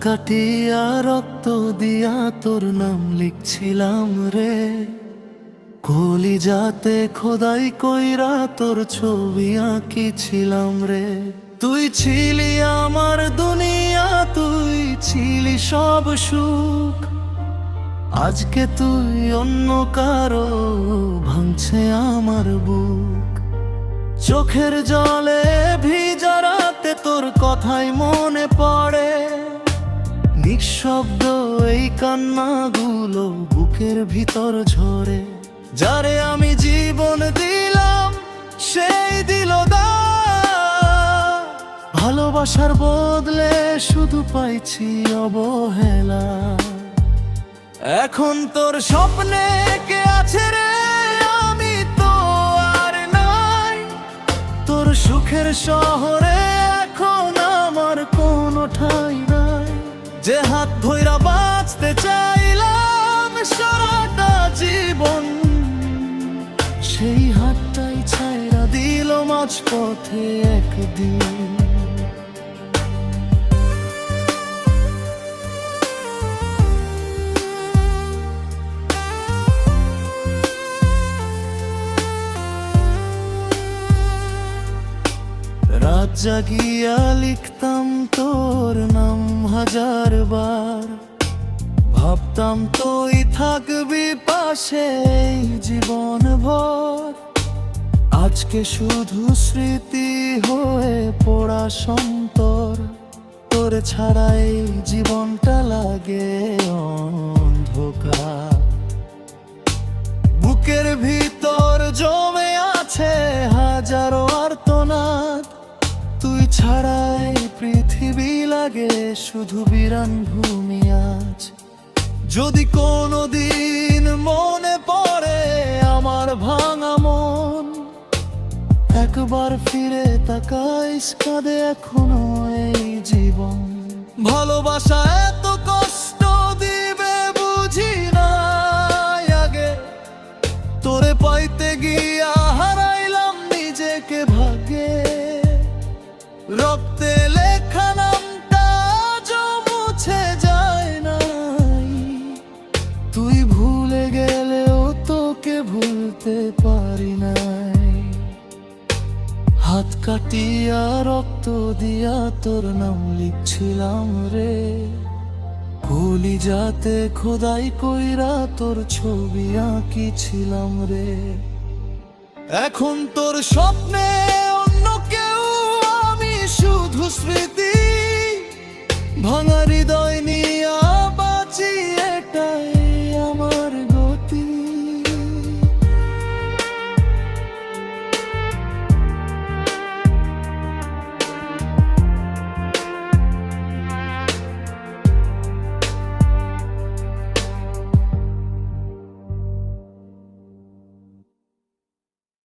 কাটিয়া রক্ত দিয়া তোর নাম লিখছিলাম রে, কলিজাতে খোদাই কইরা তোর ছবি আঁকিছিলাম রে। তুই ছিলি আমার দুনিয়া, তুই ছিলি সব সুখ। আজকে তুই অন্য কারো, ভাঙছে আমার বুক। চোখের জলে ভিজা রাতে তোর কথাই মনে পড়ে, নিঃশব্দ এই কান্নাগুলো বুকের ভিতর ঝরে। যারে আমি জীবন দিলাম সেই দিল দাগ, ভালোবাসার বদলে শুধু পাইছি অবহেলা। এখন তোর স্বপ্নে কে আছে রে, আমি তো আর নাই। তোর সুখের শহরে এখন আমার কোনো ঠাঁই নাই। যে হাত ধইরা বাঁচতে চাইলাম সারাটা জীবন, সেই হাতটাই ছাইরা দিল মাঝপথে একদিন। রাত জাগিয়া লিখতাম তোর নাম হাজার বার, ভাবতাম তুই থাকবি পাশে জীবন ভর। আজকে শুধু স্মৃতি হয়ে পড়া সন্তর, তোর ছাড়াই জীবনটা লাগে অন্ধকার। বুকের ভিতর জমে আছে হাজারো আর্তনাদ, তুই ছাড়াই পৃথিবী লাগে শুধু বিরান ভূমি আজ। যদি কোনোদিন মনে পড়ে আমার ভাঙা মন, একবার ফিরে তাকাইস কাঁদে এখনো এই জীবন। ভালোবাসা এত কষ্ট দিবে বুঝি না আগে, তোরে পাইতে গিয়া হারাইলাম নিজেকে ভাগে। রক্তে লেখা নামটা আজও মুছে যায় নাই, তুই ভুলে গেলেও তোকে ভুলতে পারি নাই। হাত কাটিয়া রক্ত দিয়া তোর নাম লিখছিলাম রে, কলিজাতে খোদাই কইরা তোর ছবি আঁকিছিলাম রে। এখন তোর স্বপ্নে অন্য কেউ, আমি শুধু স্মৃতি। ভাঙা হৃদয়